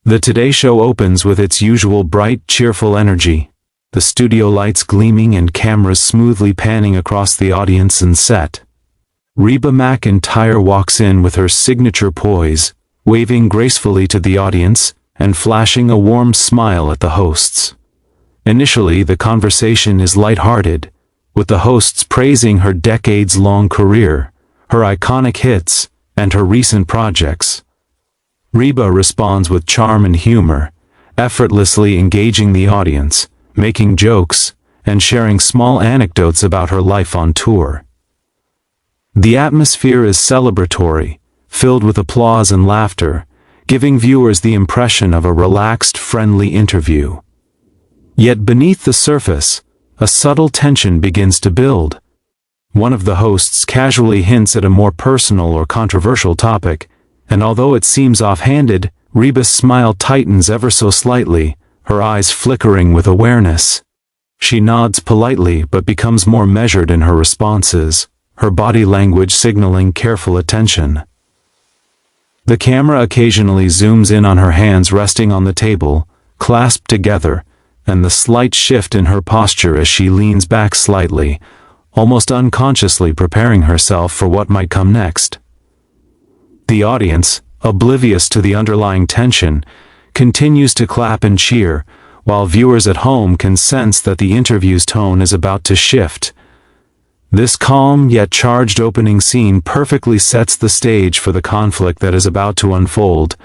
The Today Show opens with its usual bright, cheerful energy, the studio lights gleaming and cameras smoothly panning across the audience and set. Reba McEntire walks in with her signature poise, waving gracefully to the audience and flashing a warm smile at the hosts. Initially, the conversation is lighthearted, with the hosts praising her decades-long career, her iconic hits, and her recent projects. Reba responds with charm and humor, effortlessly engaging the audience, making jokes, and sharing small anecdotes about her life on tour. The atmosphere is celebratory, filled with applause and laughter, giving viewers the impression of a relaxed, friendly interview. Yet beneath the surface, a subtle tension begins to build. One of the hosts casually hints at a more personal or controversial topic, and although it seems offhanded, Reba's smile tightens ever so slightly, her eyes flickering with awareness. She nods politely but becomes more measured in her responses, her body language signaling careful attention. The camera occasionally zooms in on her hands resting on the table, clasped together, and the slight shift in her posture as she leans back slightly, almost unconsciously preparing herself for what might come next. The audience, oblivious to the underlying tension, continues to clap and cheer, while viewers at home can sense that the interview's tone is about to shift. This calm yet charged opening scene perfectly sets the stage for the conflict that is about to unfold,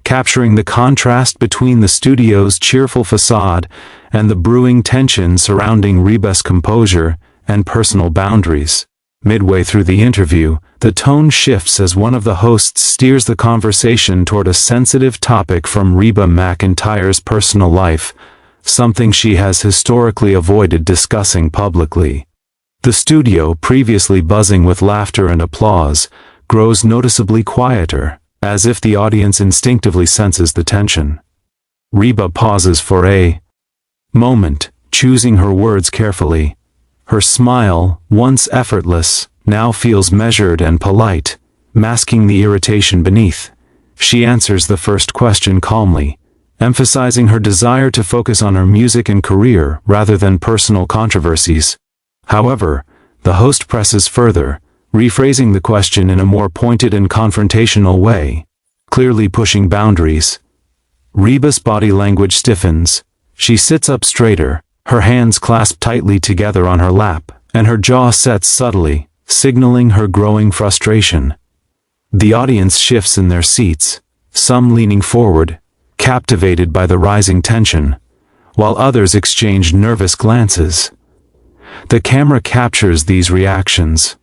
capturing the contrast between the studio's cheerful facade and the brewing tension surrounding Reba's composure and personal boundaries. Midway through the interview, the tone shifts as one of the hosts steers the conversation toward a sensitive topic from Reba McEntire's personal life, something she has historically avoided discussing publicly. The studio, previously buzzing with laughter and applause, grows noticeably quieter, as if the audience instinctively senses the tension. Reba pauses for a moment, choosing her words carefully. Her smile, once effortless, now feels measured and polite, masking the irritation beneath. She answers the first question calmly, emphasizing her desire to focus on her music and career rather than personal controversies. However, the host presses further, rephrasing the question in a more pointed and confrontational way, clearly pushing boundaries. Reba's body language stiffens. She sits up straighter, her hands clasped tightly together on her lap, and her jaw sets subtly, signaling her growing frustration. The audience shifts in their seats, some leaning forward, captivated by the rising tension, while others exchange nervous glances. The camera captures these reactions,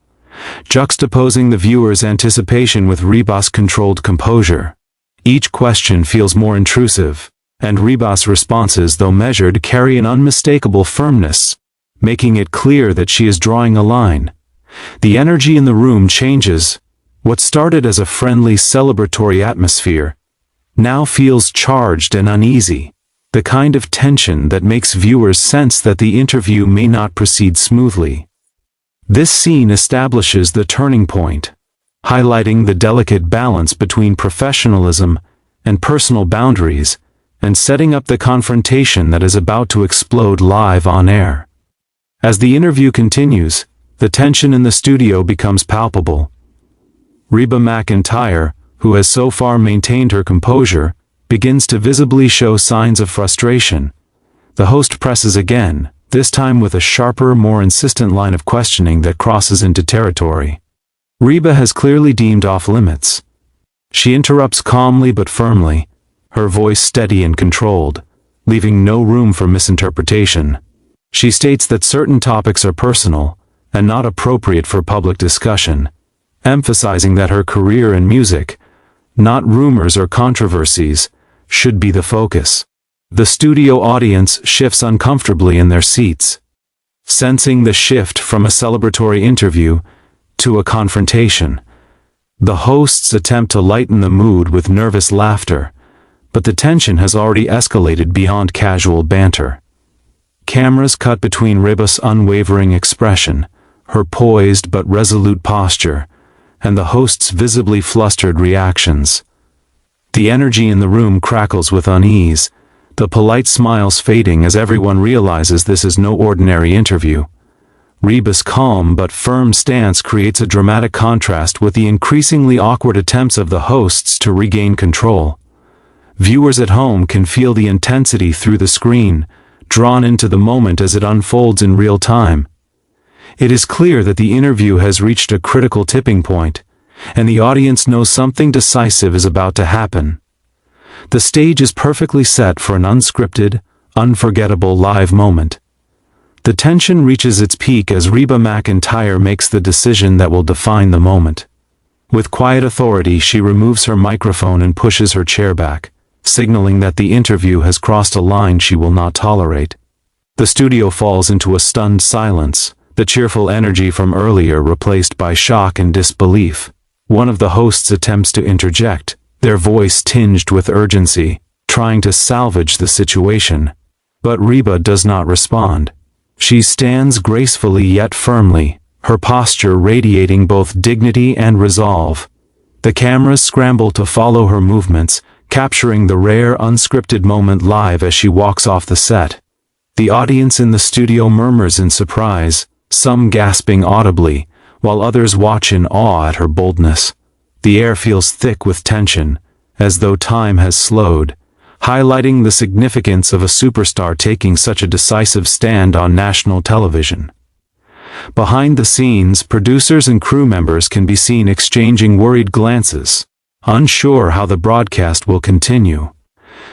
juxtaposing the viewer's anticipation with Reba's controlled composure. Each question feels more intrusive, and Reba's responses, though measured, carry an unmistakable firmness, making it clear that she is drawing a line. The energy in the room changes. What started as a friendly, celebratory atmosphere now feels charged and uneasy, the kind of tension that makes viewers sense that the interview may not proceed smoothly. This scene establishes the turning point, highlighting the delicate balance between professionalism and personal boundaries, and setting up the confrontation that is about to explode live on air. As the interview continues, the tension in the studio becomes palpable. Reba McEntire, who has so far maintained her composure, begins to visibly show signs of frustration. The host presses again, this time with a sharper, more insistent line of questioning that crosses into territory. Reba has clearly deemed off limits. She interrupts calmly but firmly, her voice steady and controlled, leaving no room for misinterpretation. She states that certain topics are personal and not appropriate for public discussion, emphasizing that her career in music, not rumors or controversies, should be the focus. The studio audience shifts uncomfortably in their seats, sensing the shift from a celebratory interview to a confrontation. The hosts attempt to lighten the mood with nervous laughter, but the tension has already escalated beyond casual banter. Cameras cut between Reba's unwavering expression, her poised but resolute posture, and the host's visibly flustered reactions. The energy in the room crackles with unease, the polite smiles fading as everyone realizes this is no ordinary interview. Reba's calm but firm stance creates a dramatic contrast with the increasingly awkward attempts of the hosts to regain control. Viewers at home can feel the intensity through the screen, drawn into the moment as it unfolds in real time. It is clear that the interview has reached a critical tipping point, and the audience knows something decisive is about to happen. The stage is perfectly set for an unscripted, unforgettable live moment. The tension reaches its peak as Reba McEntire makes the decision that will define the moment. With quiet authority, she removes her microphone and pushes her chair back, signaling that the interview has crossed a line she will not tolerate. The studio falls into a stunned silence, the cheerful energy from earlier replaced by shock and disbelief. One of the hosts attempts to interject, their voice tinged with urgency, trying to salvage the situation. But Reba does not respond. She stands gracefully yet firmly, her posture radiating both dignity and resolve. The cameras scramble to follow her movements, capturing the rare unscripted moment live as she walks off the set. The audience in the studio murmurs in surprise, some gasping audibly, while others watch in awe at her boldness. The air feels thick with tension, as though time has slowed, highlighting the significance of a superstar taking such a decisive stand on national television. Behind the scenes, producers and crew members can be seen exchanging worried glances, unsure how the broadcast will continue.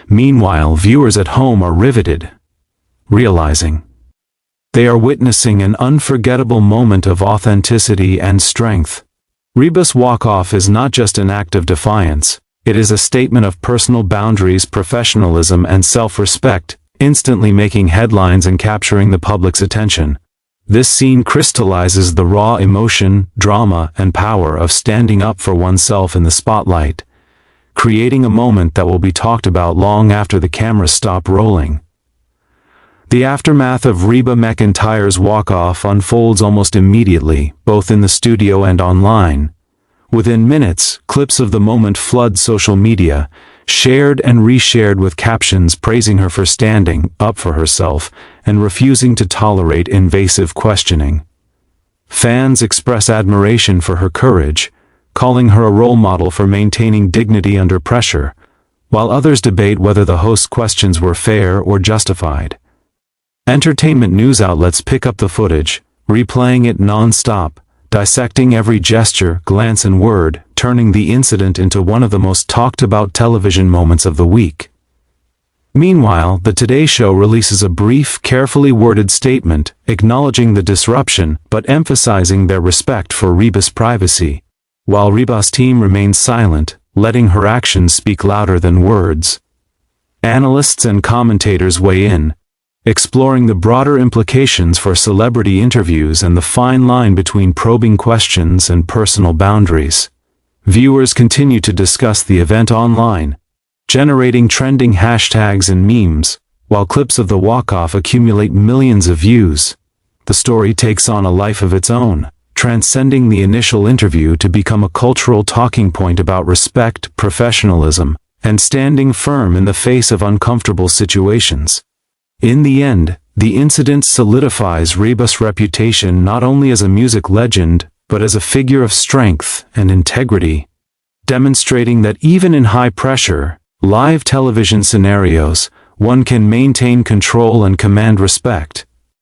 Meanwhile, viewers at home are riveted, realizing they are witnessing an unforgettable moment of authenticity and strength. Reba's walk-off is not just an act of defiance, it is a statement of personal boundaries, professionalism, and self-respect, instantly making headlines and capturing the public's attention. This scene crystallizes the raw emotion, drama, and power of standing up for oneself in the spotlight, creating a moment that will be talked about long after the cameras stop rolling. The aftermath of Reba McEntire's walk-off unfolds almost immediately, both in the studio and online. Within minutes, clips of the moment flood social media, shared and reshared with captions praising her for standing up for herself and refusing to tolerate invasive questioning. Fans express admiration for her courage, calling her a role model for maintaining dignity under pressure, while others debate whether the host's questions were fair or justified. Entertainment news outlets pick up the footage, replaying it non-stop, dissecting every gesture, glance, and word, turning the incident into one of the most talked-about television moments of the week. Meanwhile, the Today Show releases a brief, carefully worded statement, acknowledging the disruption but emphasizing their respect for Reba's privacy, while Reba's team remains silent, letting her actions speak louder than words. Analysts and commentators weigh in, exploring the broader implications for celebrity interviews and the fine line between probing questions and personal boundaries. Viewers continue to discuss the event online, generating trending hashtags and memes, while clips of the walk-off accumulate millions of views. The story takes on a life of its own, transcending the initial interview to become a cultural talking point about respect, professionalism, and standing firm in the face of uncomfortable situations. In the end, the incident solidifies Reba's reputation not only as a music legend, but as a figure of strength and integrity, demonstrating that even in high-pressure, live television scenarios, one can maintain control and command respect.